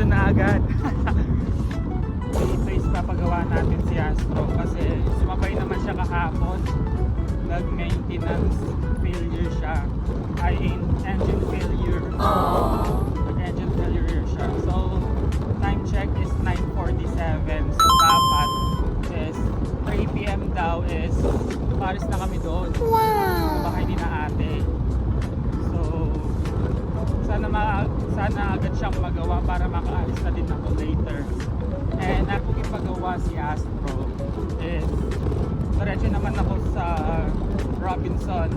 diretso na agad. Ito is papagawa natin si Astro kasi sumabay naman siya kahapon. Nag-maintenance failure siya. Engine failure. Nag-engine failure siya. So, time check is 9:47. So, dapat is 3 PM daw is paris na kami doon. Sa bahay ni na ate. So, sana agad siyang magawa para makaalis na din ako later. And ako ipagawa si Astro is diretso naman ako sa Robinson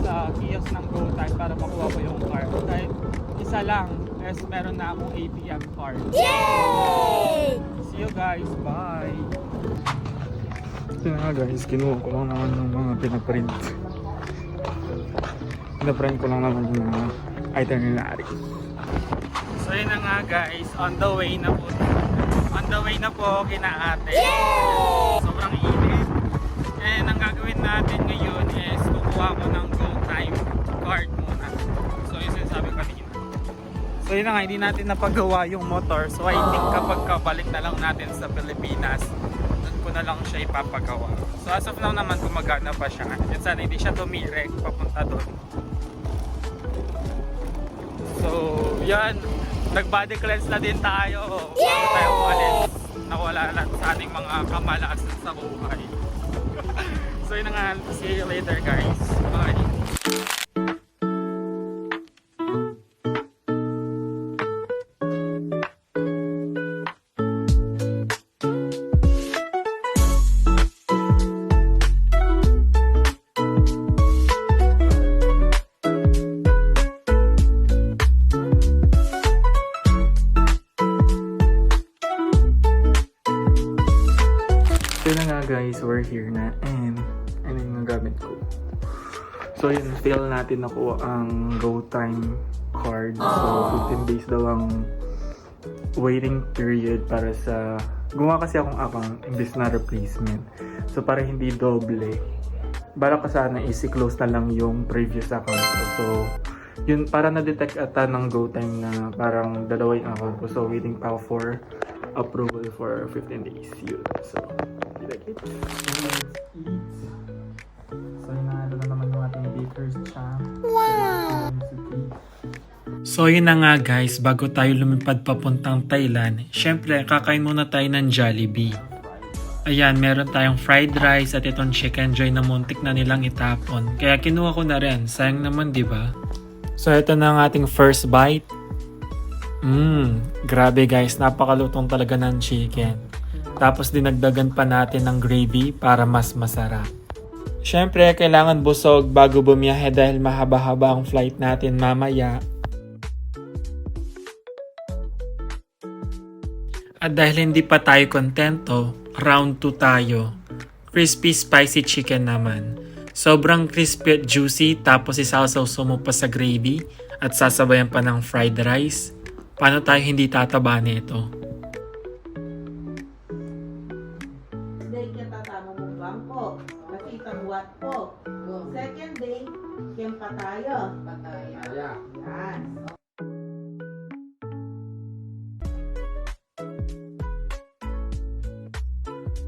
sa kiosk ng GoTyme para makuha ko yung card. Kahit isa lang is meron na akong ATM card. Yay! See you guys, bye! Ito na nga guys, kinuha ko lang naman ng mga pinaprint. Pinaprint ko lang naman yung mga itinerary. So yun na nga guys, on the way na po. On the way na po kina ate. Sobrang init. And ang gagawin natin ngayon is kukuha ko ng GoTyme card muna. So yun sinasabi ko kanina. So yun na nga, hindi natin napagawa yung motor. So I think kapag kabalik na lang natin sa Pilipinas, doon ko na lang siya ipapagawa. So as of now naman gumagana pa siya. And sana hindi siya tumirek papunta doon. So yan, nag-body cleanse na din tayo bago tayo umalis. Nawala na sa ating mga kamalasan sa buhay. So yun na nga, see you later guys. Bye! So na nga guys, we're here na and ano yung gamit ko. So yun, fail natin nakuha ang GoTyme card. So 15 days daw ang waiting period para sa... Gumawa kasi akong account imbis na replacement. So para hindi doble, bala ko sana i-close na lang yung previous account ko. So yun, para na-detect ata ng GoTyme na parang dalawa yung account ko. So waiting pa for approval for 15 days. Yun. So let's eat. So yun na naman yung ating baker's champ. Wow! So yun na nga guys, bago tayo lumipad papuntang Thailand, syempre kakain muna tayo ng Jollibee. Ayan, meron tayong fried rice at itong chicken joy na muntik na nilang itapon. Kaya kinuha ko na rin, sayang naman diba? So ito na ang ating first bite. Grabe guys, napakalutong talaga ng chicken. Tapos dinagdagan pa natin ng gravy para mas masarap. Syempre, kailangan busog bago bumiyahe dahil mahaba-haba ang flight natin mamaya. At dahil hindi pa tayo kontento, round 2 tayo. Crispy spicy chicken naman. Sobrang crispy at juicy tapos isawsaw mo pa sa gravy at sasabayan pa ng fried rice. Paano tayo hindi tataba nito? Second day, kaya pa tayo. Pataya. Yan.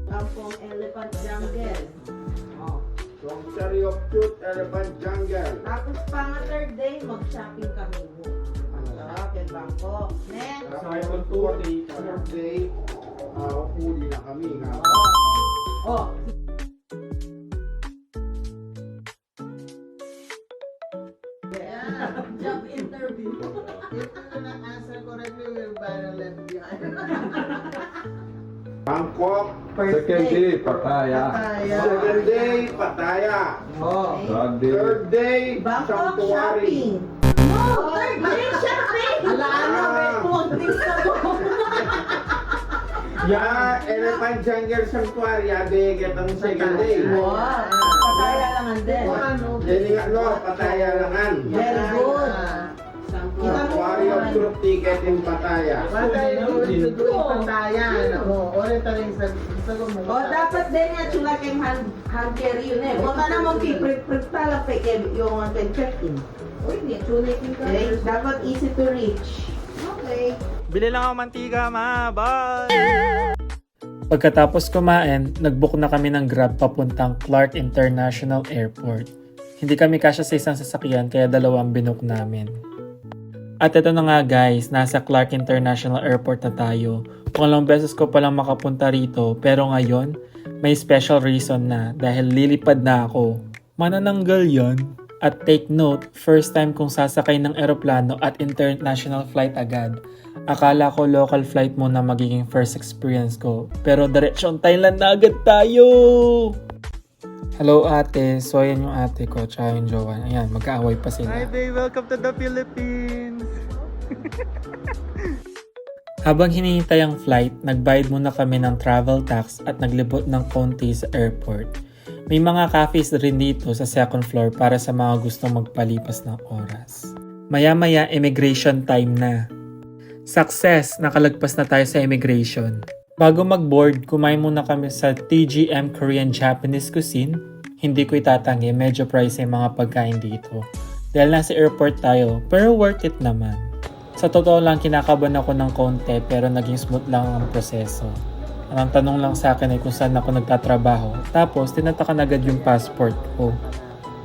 Kampong Elephant Jungle. Oh. Sanctuary of Truth, Elephant Jungle. Tapos pang third day, mag-shopping kami mo. Kaya Bangkok. Next. Tapos fourth day, huli na kami. Oh. Job interview. If you cannot answer correctly, we'll buy a left behind. Bangkok. Second day, Pattaya. Second day, Pattaya. Oh. Third day, Bangkok Sanctuary. shopping. No, third day shopping. Alala, may puntis na po. Yeah, Elephant Jungle Sanctuary. Ade, get on second day. Wow. Pataya lang ang din. Jadi nga, no, Pattaya langan. Very good. Sanctuary of Truth ticket in Pattaya. What are you going to do in Pattaya? Rin sa gumawa. O, dapat din yan, sila kayong hand carry yun eh. Huwag ka na mag-print talaga yung check-in. Uy, hindi. Tulitin ka. Okay, dapat easy to reach. Okay. Bili lang ako mantika, ma. Bye! Pagkatapos kumain, nag-book na kami ng Grab papuntang Clark International Airport. Hindi kami kasya sa isang sasakyan kaya dalawang binook namin. At ito na nga guys, nasa Clark International Airport na tayo. Kung ilang beses ko palang makapunta rito, pero ngayon, may special reason na dahil lilipad na ako. Manananggal yan. At take note, first time kong sasakay ng eroplano at international flight agad. Akala ko local flight muna magiging first experience ko. Pero diretsyon Thailand na agad tayo! Hello ate, so ayan yung ate ko tsaka yung jowa. Ayan, magkaaway pa sila. Hi babe, welcome to the Philippines! Habang hinihintay ang flight, nagbayad muna kami ng travel tax at naglibot ng konti sa airport. May mga cafes rin dito sa second floor para sa mga gustong magpalipas ng oras. Maya-maya, immigration time na. Success! Nakalagpas na tayo sa immigration. Bago mag-board, kumain muna kami sa TGM Korean Japanese Cuisine. Hindi ko itatanggi, medyo pricey mga pagkain dito. Dahil nasa airport tayo, pero worth it naman. Sa totoo lang, kinakabahan ako ng konti pero naging smooth lang ang proseso. Ang tanong lang sa akin ay kung saan ako nagtatrabaho. Tapos, tinatakan agad yung passport ko.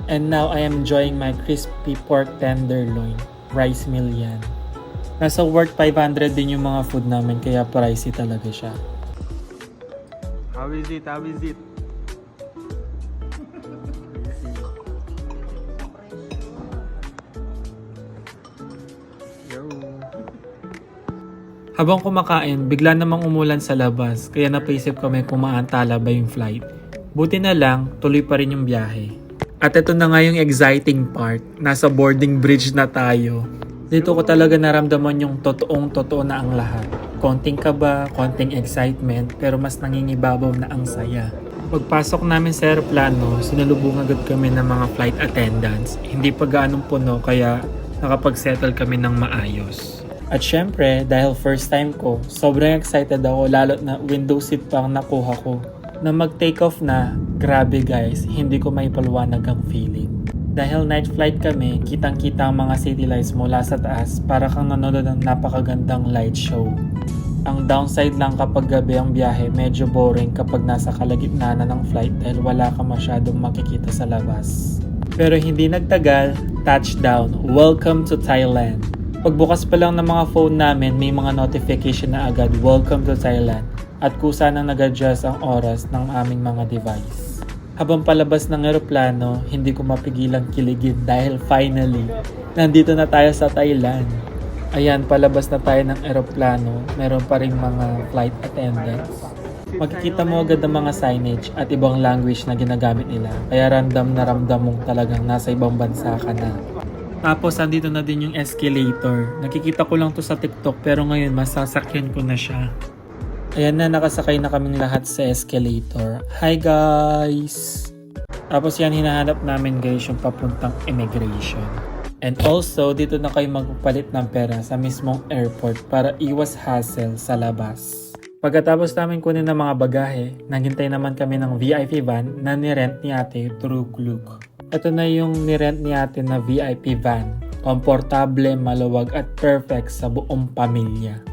And now, I am enjoying my crispy pork tenderloin. Rice meal yan. Nasa worth 500 din yung mga food namin kaya pricey talaga siya. How is it? How is it? Habang kumakain, bigla namang umulan sa labas kaya napaisip kami kung maantala ba yung flight. Buti na lang, tuloy pa rin yung biyahe. At ito na nga yung exciting part, nasa boarding bridge na tayo. Dito ko talaga naramdaman yung totoong-totoo na ang lahat. Konting kaba, konting excitement, pero mas nangingibabaw na ang saya. Pagpasok namin sa aeroplano, sinalubong agad kami ng mga flight attendants. Hindi pa gaanong puno kaya nakapag-settle kami ng maayos. At syempre, dahil first time ko, sobrang excited ako lalo na window seat pa ang nakuha ko. Na mag-take off na, grabe guys, hindi ko maipaliwanag ang feeling. Dahil night flight kami, kitang-kita ang mga city lights mula sa taas para kang nanonood ng napakagandang light show. Ang downside lang kapag gabi ang biyahe, medyo boring kapag nasa kalagitnaan na ng flight dahil wala ka masyadong makikita sa labas. Pero hindi nagtagal, touchdown, welcome to Thailand. Pagbukas pa lang ng mga phone namin, may mga notification na agad, welcome to Thailand, at kusa nang nag-adjust ang oras ng aming mga device. Habang palabas ng eroplano, hindi ko mapigilang kiligin dahil finally, nandito na tayo sa Thailand. Ayan, palabas na tayo ng eroplano, meron pa rin mga flight attendants. Makikita mo agad ang mga signage at ibang language na ginagamit nila, kaya ramdam na ramdam mong talagang nasa ibang bansa ka na. Tapos, andito na din yung escalator. Nakikita ko lang to sa TikTok pero ngayon masasakyan ko na siya. Ayan na, nakasakay na kaming lahat sa escalator. Hi guys! Tapos yan, hinahanap namin guys yung papuntang immigration. And also, dito na kayo magpapalit ng pera sa mismong airport para iwas hassle sa labas. Pagkatapos namin kunin ng mga bagahe, naghintay naman kami ng VIP van na nirent ni ate through Klook. Ito na yung nirent ni ate na VIP van. Komportable, maluwag at perfect sa buong pamilya.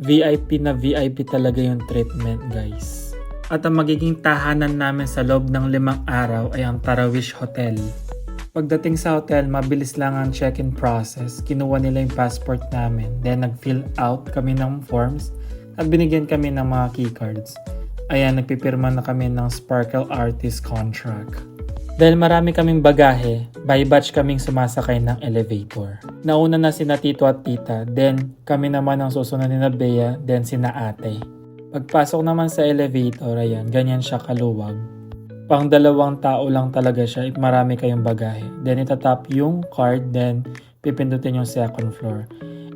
VIP na VIP talaga yung treatment guys. At ang magiging tahanan namin sa loob ng 5 araw ay ang Tarawish Hotel. Pagdating sa hotel, mabilis lang ang check-in process. Kinuha nila yung passport namin. Then nag-fill out kami ng forms at binigyan kami ng mga keycards. Ayan, nagpipirma na kami ng Sparkle Artist contract. Dahil marami kaming bagahe, by batch kaming sumasakay ng elevator. Nauna na sina tito at tita, then kami naman ang susunod ni Bea, then sina ate. Pagpasok naman sa elevator, ayan, ganyan siya kaluwag. Pang 2 tao lang talaga siya if marami kayong bagahe. Then itatap yung card, then pipindutin yung second floor.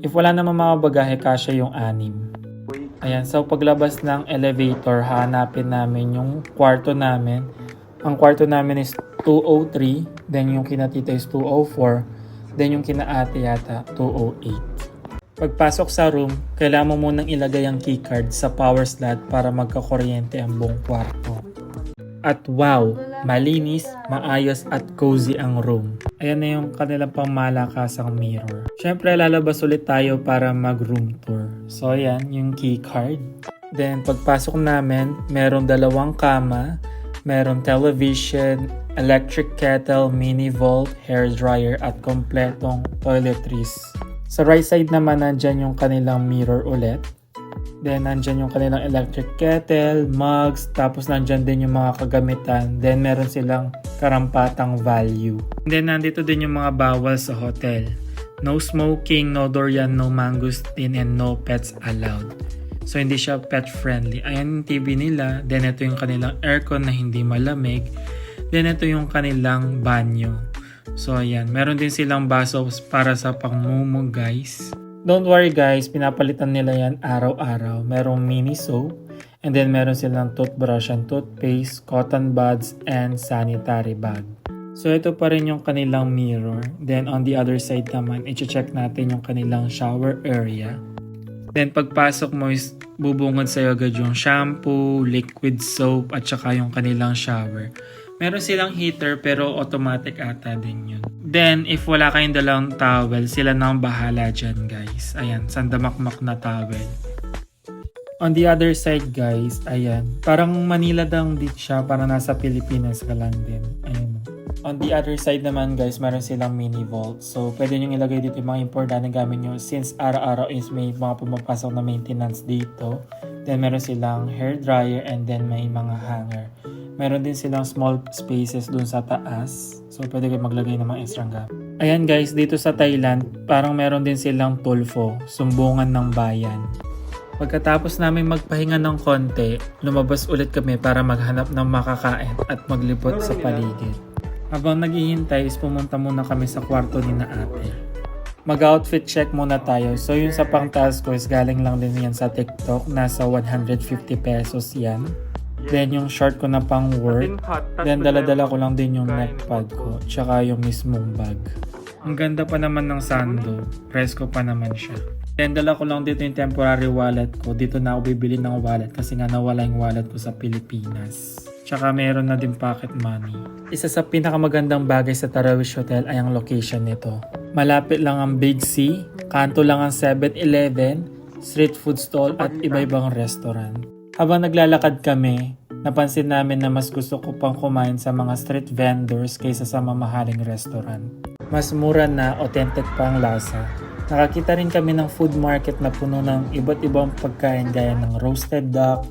If wala naman mga bagahe, kasya yung 6. Ayan, so paglabas ng elevator, hanapin namin yung kwarto namin. Ang kwarto namin is 203, then yung kina tita is 204, then yung kina ate yata 208. Pagpasok sa room, kailangan mo munang ilagay ang keycard sa power slot para magkakuryente ang buong kwarto. At wow, malinis, maayos at cozy ang room. Ayan na yung kanilang pangmalakasang mirror. Siyempre, lalabas ulit tayo para mag-room tour. So, ayan, yung key card. Then, pagpasok namin, meron 2 kama, meron television, electric kettle, mini vault, hair dryer, at kompletong toiletries. Sa right side naman, nandyan yung kanilang mirror ulit. Then, nandyan yung kanilang electric kettle, mugs, tapos nandyan din yung mga kagamitan. Then, meron silang karampatang value. And then, nandito din yung mga bawal sa hotel. No smoking, no durian, no mangosteen, and no pets allowed. So, hindi siya pet-friendly. Ayan yung TV nila. Then, ito yung kanilang aircon na hindi malamig. Then, ito yung kanilang banyo. So, ayan. Meron din silang baso para sa pangmumo, guys. Don't worry, guys. Pinapalitan nila yan araw-araw. Merong mini soap. And then, meron silang toothbrush and toothpaste, cotton buds, and sanitary bag. So, ito pa rin yung kanilang mirror. Then, on the other side naman, i-check natin yung kanilang shower area. Then, pagpasok mo is bubungad sa'yo agad yung shampoo, liquid soap, at saka yung kanilang shower. Meron silang heater pero automatic ata din yun. Then, if wala kayong dalang towel, sila na ang bahala dyan, guys. Ayan, sandamakmak na towel. On the other side, guys, ayan. Parang Manila lang din siya, parang nasa Pilipinas ka lang din. Ayan. On the other side naman, guys, meron silang mini vault. So, pwede nyo ilagay dito yung mga importante gamit nyo since araw-araw is may mga pumapasok na maintenance dito. Then, meron silang hair dryer and then may mga hanger. Meron din silang small spaces dun sa taas. So, pwede kayo maglagay ng mga extra gamit. Ayan, guys, dito sa Thailand, parang meron din silang tulfo, sumbungan ng bayan. Pagkatapos namin magpahinga ng konti, lumabas ulit kami para maghanap ng makakain at maglipot sa paligid. Habang naghihintay is pumunta muna kami sa kwarto ni na ate. Mag-outfit check muna tayo. So yung sa pangtaas ko is galing lang din yan sa TikTok. Nasa 150 pesos yan. Then yung short ko na pang work. Then dala-dala ko lang din yung neck pad ko. Tsaka yung mismong bag. Ang ganda pa naman ng sando. Presko pa naman siya. Then dala ko lang dito yung temporary wallet ko. Dito na ako bibili ng wallet kasi nga nawala yung wallet ko sa Pilipinas. Tsaka meron na din pocket money. Isa sa pinakamagandang bagay sa Tarawish Hotel ay ang location nito. Malapit lang ang Big C, kanto lang ang 7-Eleven, street food stall at iba-ibang restaurant. Habang naglalakad kami, napansin namin na mas gusto ko pang kumain sa mga street vendors kaysa sa mamahaling restaurant. Mas mura na, authentic pa ang lasa. Nakakita rin kami ng food market na puno ng iba't ibang pagkain gaya ng roasted duck,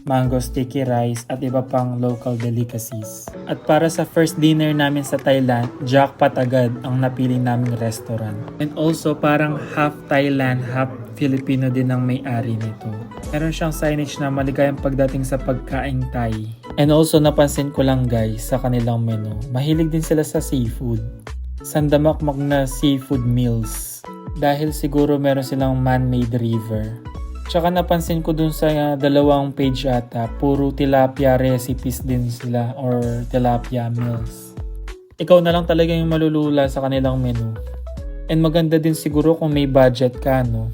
mango sticky rice at iba pang local delicacies. At para sa first dinner namin sa Thailand, jackpot agad ang napili naming restaurant. And also parang half Thailand, half Filipino din ang may-ari nito. Meron siyang signage na maligayang pagdating sa pagkaing Thai. And also napansin ko lang guys sa kanilang menu, mahilig din sila sa seafood. Sandamakmak na seafood meals. Dahil siguro meron silang man-made river. Tsaka napansin ko dun sa 2 page ata, puro tilapia recipes din sila or tilapia meals. Ikaw na lang talaga yung malulula sa kanilang menu. And maganda din siguro kung may budget ka, no?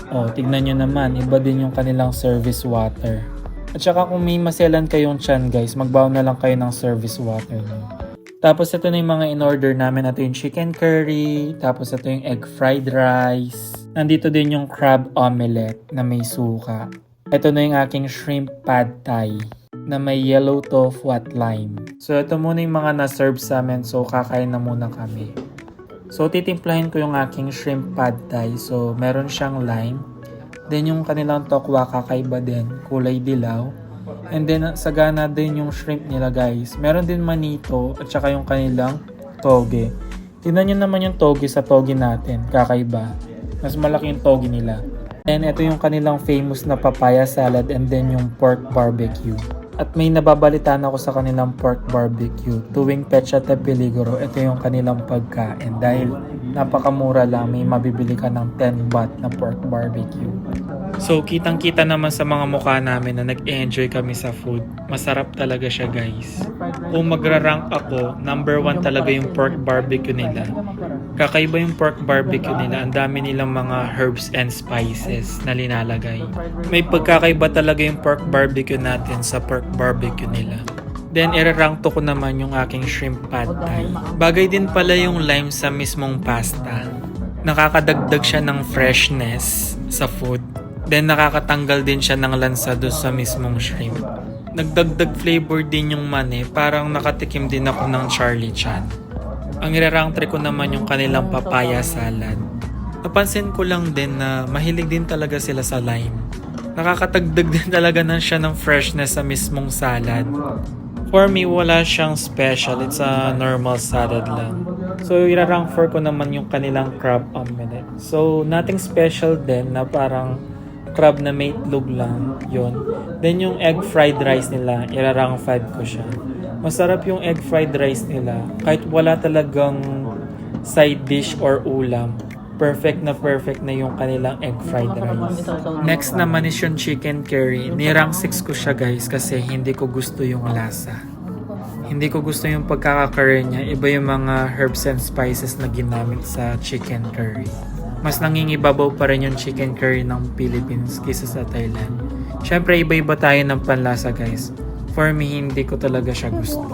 Oh, tignan nyo naman, iba din yung kanilang service water. At saka kung may maselan kayong tiyan guys, magbaon na lang kayo ng service water nyo. Tapos ito na yung mga in-order namin. Ito yung chicken curry, tapos ito yung egg fried rice. Nandito din yung crab omelette na may suka. Ito na yung aking shrimp pad thai na may yellow tofu at lime. So ito muna yung mga na-serve sa amin. So kakain na muna kami. So titimplahin ko yung aking shrimp pad thai. So meron siyang lime. Then yung kanilang tokwa kakaiba din. Kulay dilaw. And then sagana din yung shrimp nila guys. Meron din manito at saka yung kanilang toge. Tignan nyo naman yung toge sa toge natin. Kakaiba. Mas malaki yung toge nila. And ito yung kanilang famous na papaya salad and then yung pork barbecue. At may nababalitaan ako sa kanilang pork barbecue. Tuwing Petsa de Peligro, ito yung kanilang pagkain. Dahil napakamura lang, may mabibili ka ng 10 baht na pork barbecue. So kitang-kita naman sa mga mukha namin na nag-enjoy kami sa food. Masarap talaga siya guys. Kung magra-rank ako, number 1 talaga yung pork barbecue nila. Kakaiba yung pork barbecue nila. Ang dami nilang mga herbs and spices na linalagay. May pagkakaiba talaga yung pork barbecue natin sa pork barbecue nila. Then, i-rank to ko naman yung aking shrimp pad thai. Bagay din pala yung lime sa mismong pasta. Nakakadagdag siya ng freshness sa food. Then nakakatanggal din siya ng lansa doon sa mismong shrimp. Nagdagdag flavor din yung mani, parang nakatikim din ako ng Charlie Chan. Ang irarang try ko naman yung kanilang papaya salad. Napansin ko lang din na mahilig din talaga sila sa lime. Nakakatagdag din talaga na siya ng freshness sa mismong salad. For me, wala siyang special. It's a normal salad lang. So, irarang 4 ko naman yung kanilang crab omelette. So, nothing special din na parang crab na may itlog lang. Yun. Then, yung egg fried rice nila, irarang 5 ko siya. Masarap yung egg fried rice nila. Kahit wala talagang side dish or ulam. Perfect na yung kanilang egg fried rice. Next naman is yung chicken curry. Nirang 6 ko siya guys kasi hindi ko gusto yung lasa. Hindi ko gusto yung pagkaka-curry niya. Iba yung mga herbs and spices na ginamit sa chicken curry. Mas nangingibabaw pa rin yung chicken curry ng Philippines kaysa sa Thailand. Syempre iba-iba tayo ng panlasa guys. For me, hindi ko talaga siya gusto.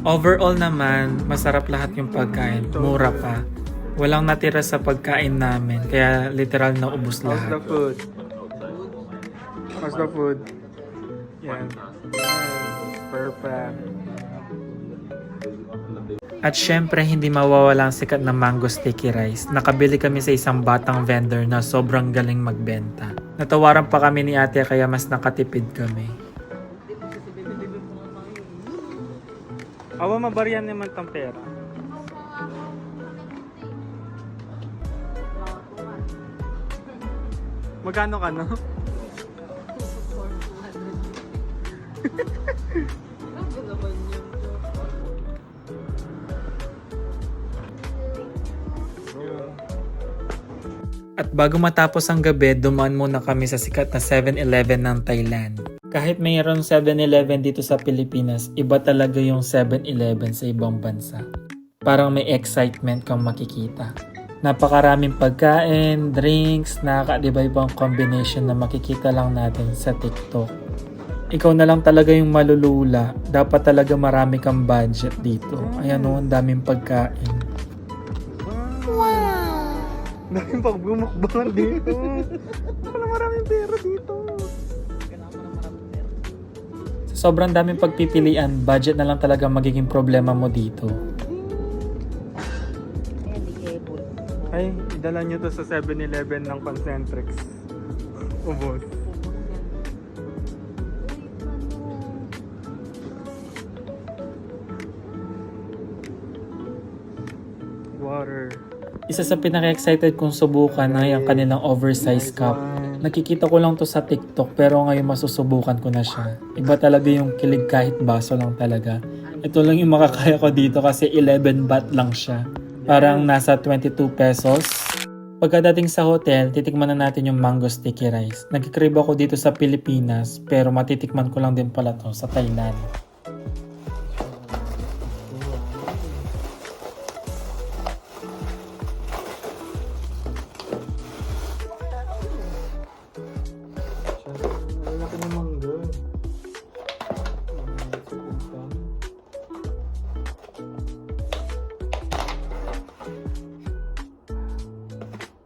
Overall naman, masarap lahat yung pagkain. Mura pa. Walang natira sa pagkain namin, kaya literal na ubos How's lahat. the food? How's the food? Yan. Perfect. At syempre, hindi mawawala ang sikat na mango sticky rice. Nakabili kami sa isang batang vendor na sobrang galing magbenta. Natawaran pa kami ni ate kaya mas nakatipid kami. Awa mabaryan naman tang pera. Magkano ka no? At bago matapos ang gabi, dumaan muna kami sa sikat na 7-Eleven ng Thailand. Kahit mayroon 7-Eleven dito sa Pilipinas, iba talaga yung 7-Eleven sa ibang bansa. Parang may excitement kang makikita. Napakaraming pagkain, drinks, nakakaiba-ibang combination na makikita lang natin sa TikTok. Ikaw na lang talaga yung malulula. Dapat talaga marami kang budget dito. Ayan o, ang daming pagkain. Daming pagbumukbangan dito. Wala maraming pera dito. Sa sobrang daming pagpipilian, budget na lang talaga magiging problema mo dito. Ay, idala nyo to sa 7-Eleven ng Concentrix. Ubos. Water. Isa sa pinaka-excited kong subukan ay ang kanilang oversized cup. Nakikita ko lang to sa TikTok pero ngayon masusubukan ko na siya. Iba talaga yung kilig kahit baso lang talaga. Ito lang yung makakaya ko dito kasi 11 baht lang siya. Parang nasa 22 pesos. Pagkadating sa hotel, titikman na natin yung mango sticky rice. Nagkikrib ako dito sa Pilipinas pero matitikman ko lang din pala to sa Thailand. Laki ng mangga.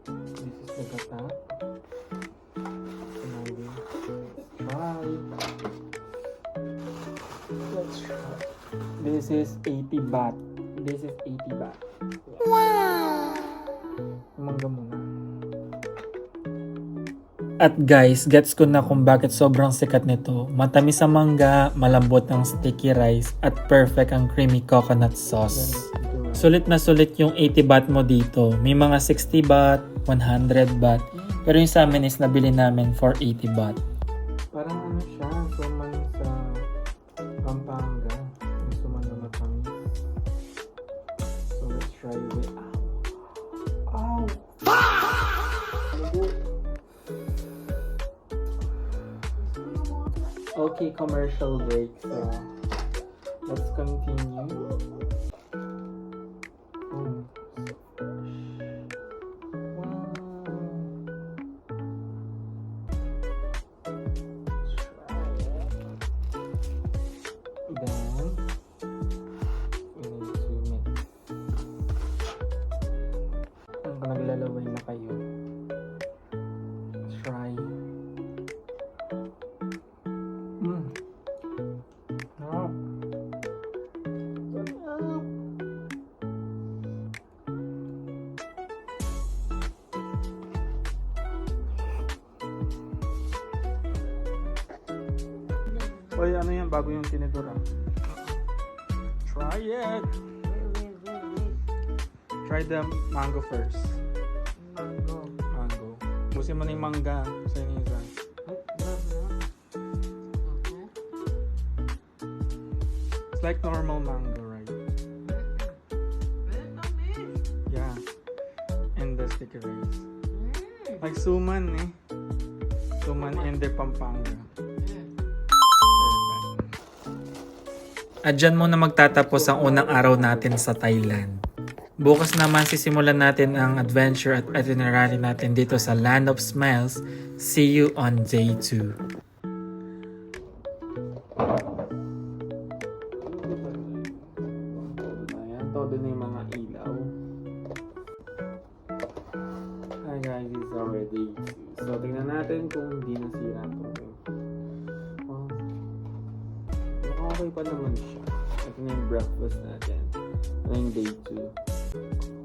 This is the gata. Bye. Let's try. This is 80 baht. This is 80 baht. Mangga muna. At guys, gets ko na kung bakit sobrang sikat nito. Matamis ang mangga, malambot ang sticky rice, at perfect ang creamy coconut sauce. Sulit na sulit yung 80 baht mo dito. May mga 60 baht, 100 baht. Pero yung sa amin is nabili namin for 80 baht. Parang ano siya, suman sa Pampanga. Yung suman na matamis. So let's try it. Ow! Okay, commercial break. So, Let's continue. Oh. then, we need to mix. Ang naglalaway Ay, ano yan? Bago yung tinidor ah. Try it! Try the mango first. Mango. Mango. Busin mo na yung mangga sa inisa. It's like normal mango, right? Yeah. And the sticky rice. Like suman eh. Suman in the Pampanga. At dyan muna magtatapos ang unang araw natin sa Thailand. Bukas naman sisimulan natin ang adventure at itinerary natin dito sa Land of Smiles. See you on day 2. Ayan, todo na yung mga ilaw. Hi guys, it's already 2. So, tingnan natin kung hindi nasira ito. Oh, okay pa naman siya. Ito na yung breakfast natin. Ito na yung day 2.